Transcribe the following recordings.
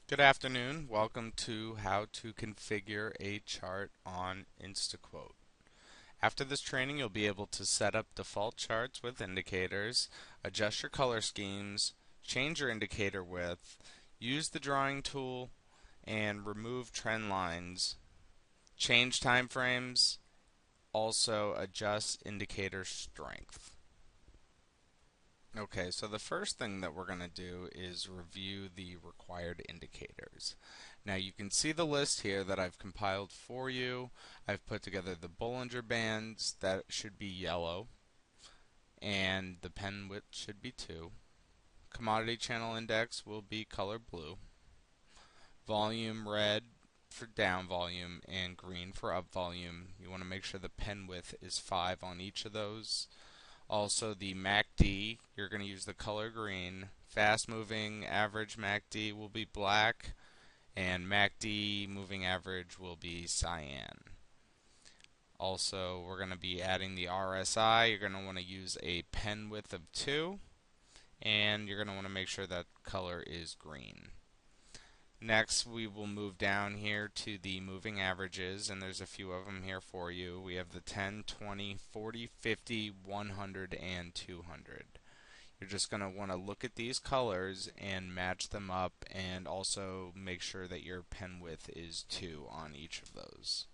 Good afternoon. Welcome to how to configure a chart on Instaquote. After this training, you'll be able to set up default charts with indicators, adjust your color schemes, change your indicator width, use the drawing tool, and remove trend lines, change time frames, also adjust indicator strength. Okay, so the first thing that we're going to do is review the required indicators. Now you can see the list here that I've compiled for you. I've put together the Bollinger Bands, that should be yellow, and the pen width should be 2. Commodity Channel Index will be color blue. Volume red for down volume and green for up volume. You want to make sure the pen width is 5 on each of those. Also, the MACD, you're going to use the color green. Fast moving average MACD will be black, and MACD moving average will be cyan. Also, we're going to be adding the RSI. You're going to want to use a pen width of 2, and you're going to want to make sure that color is green. Next, we will move down here to the moving averages, and there's a few of them here for you. We have the 10, 20, 40, 50, 100, and 200. You're just going to want to look at these colors and match them up, and also make sure that your pen width is 2 on each of those.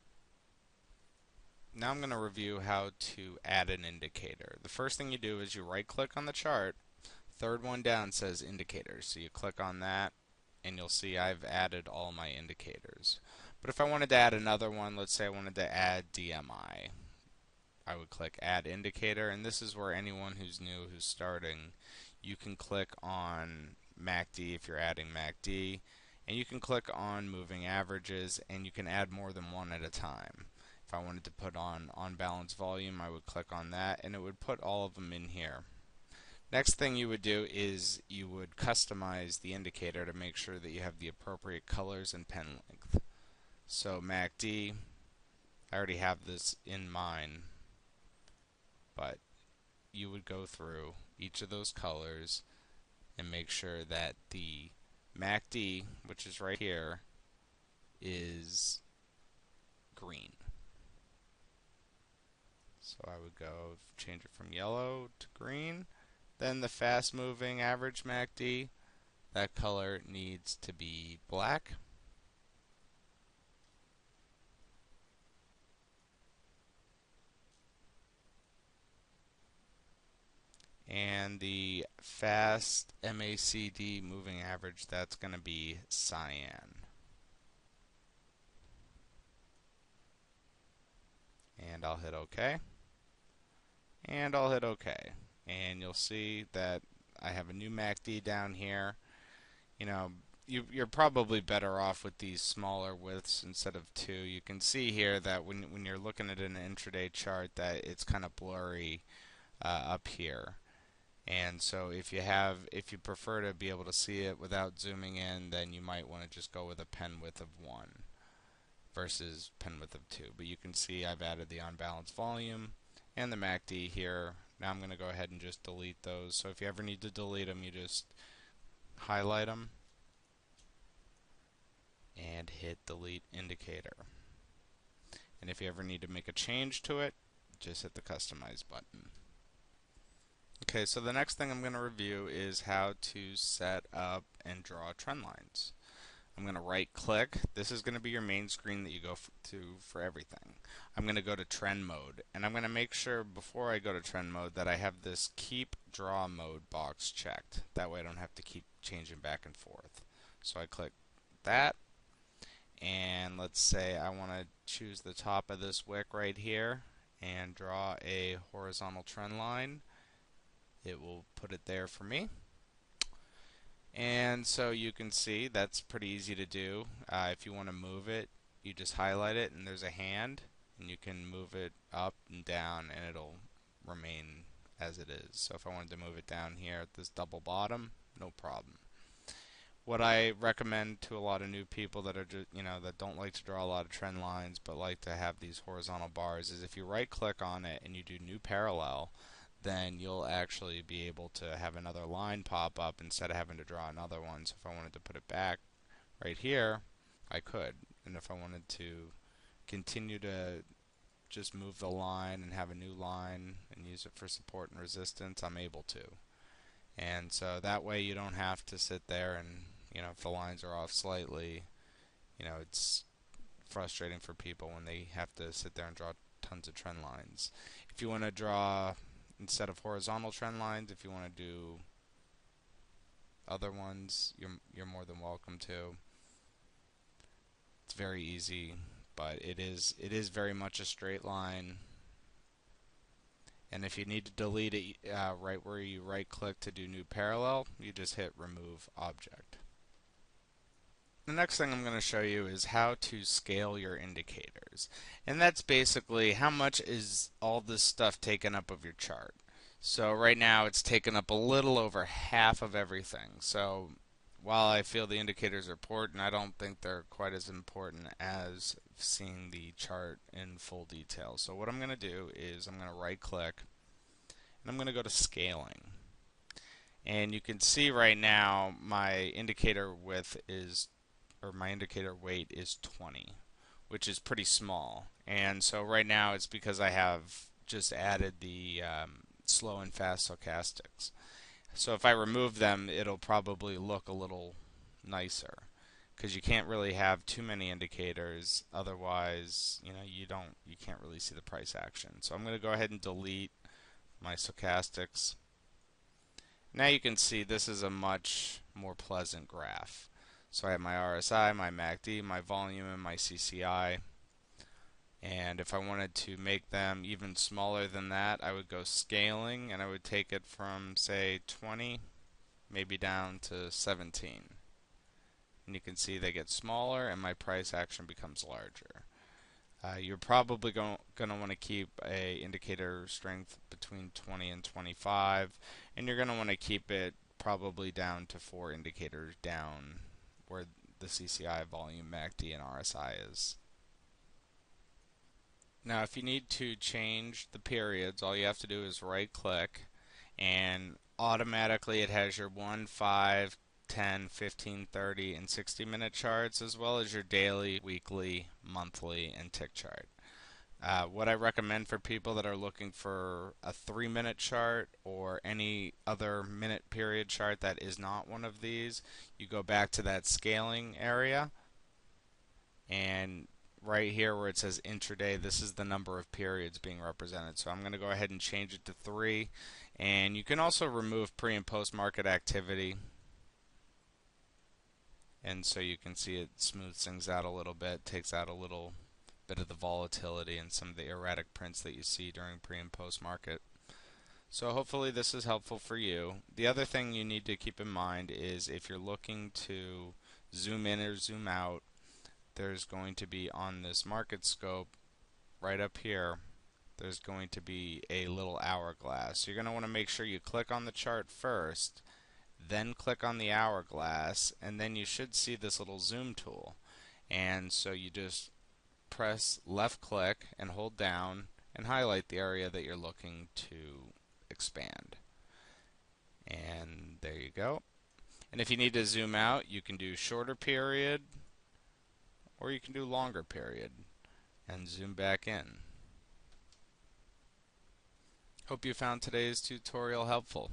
Now I'm going to review how to add an indicator. The first thing you do is you right click on the chart. Third one down says indicators, so you click on that, and you'll see I've added all my indicators. But if I wanted to add another one, let's say I wanted to add DMI, I would click Add Indicator, and this is where anyone who's new, who's starting, you can click on MACD if you're adding MACD, and you can click on Moving Averages, and you can add more than one at a time. If I wanted to put on balance volume, I would click on that, and it would put all of them in here. Next thing you would do is you would customize the indicator to make sure that you have the appropriate colors and pen length. So MACD, I already have this in mine, but you would go through each of those colors and make sure that the MACD, which is right here, is green. So I would go change it from yellow to green. Then the fast moving average MACD, that color needs to be black. And the fast MACD moving average, that's going to be cyan. And I'll hit OK. And I'll hit OK. And you'll see that I have a new MACD down here. You know, you're probably better off with these smaller widths instead of 2. You can see here that when you're looking at an intraday chart that it's kind of blurry up here. And so if you prefer to be able to see it without zooming in, then you might want to just go with a pen width of 1 versus pen width of 2. But you can see I've added the on-balance volume and the MACD here. Now I'm going to go ahead and just delete those. So if you ever need to delete them, you just highlight them and hit delete indicator. And if you ever need to make a change to it, just hit the customize button. Okay, so the next thing I'm going to review is how to set up and draw trend lines. I'm going to right click. This is going to be your main screen that you go to for everything. I'm going to go to trend mode, and I'm going to make sure before I go to trend mode that I have this keep draw mode box checked. That way I don't have to keep changing back and forth. So I click that, and let's say I want to choose the top of this wick right here and draw a horizontal trend line. It will put it there for me. And so you can see that's pretty easy to do. If you want to move it, you just highlight it and there's a hand, and you can move it up and down and it'll remain as it is. So if I wanted to move it down here at this double bottom, no problem. What I recommend to a lot of new people that are just, that don't like to draw a lot of trend lines but like to have these horizontal bars is if you right click on it and you do new parallel, then you'll actually be able to have another line pop up instead of having to draw another one. So if I wanted to put it back, right here, I could. And if I wanted to continue to just move the line and have a new line and use it for support and resistance, I'm able to. And so that way you don't have to sit there and, if the lines are off slightly, it's frustrating for people when they have to sit there and draw tons of trend lines. If you want to draw, instead of horizontal trend lines, if you want to do other ones, you're more than welcome to. It's very easy, but it is very much a straight line. And if you need to delete it right where you right click to do new parallel, you just hit remove object. The next thing I'm going to show you is how to scale your indicators. And that's basically how much is all this stuff taken up of your chart. So right now it's taken up a little over half of everything. So while I feel the indicators are important, I don't think they're quite as important as seeing the chart in full detail. So what I'm going to do is I'm going to right click and I'm going to go to scaling. And you can see right now my indicator width is, or my indicator weight is 20, which is pretty small. And so right now it's because I have just added the slow and fast stochastics. So if I remove them, it'll probably look a little nicer, because you can't really have too many indicators, otherwise you can't really see the price action. So I'm going to go ahead and delete my stochastics. Now you can see this is a much more pleasant graph. So I have my RSI, my MACD, my volume, and my CCI. And if I wanted to make them even smaller than that, I would go scaling and I would take it from, say, 20 maybe down to 17. And you can see they get smaller and my price action becomes larger. You're probably going to want to keep a indicator strength between 20 and 25, and you're going to want to keep it probably down to 4 indicators down where the CCI, volume, MACD, and RSI is. Now if you need to change the periods, all you have to do is right click and automatically it has your 1, 5, 10, 15, 30, and 60-minute charts, as well as your daily, weekly, monthly, and tick chart. What I recommend for people that are looking for a 3-minute chart or any other minute period chart that is not one of these, you go back to that scaling area, and right here where it says intraday, this is the number of periods being represented. So I'm going to go ahead and change it to 3. And you can also remove pre and post market activity. And so you can see it smooths things out a little bit, takes out a little bit of the volatility and some of the erratic prints that you see during pre and post market. So hopefully this is helpful for you. The other thing you need to keep in mind is if you're looking to zoom in or zoom out, there's going to be on this market scope right up here, there's going to be a little hourglass. So you're going to want to make sure you click on the chart first, then click on the hourglass, and then you should see this little zoom tool. And so you just press left click and hold down and highlight the area that you're looking to expand. And there you go. And if you need to zoom out, you can do shorter period or you can do longer period and zoom back in. Hope you found today's tutorial helpful.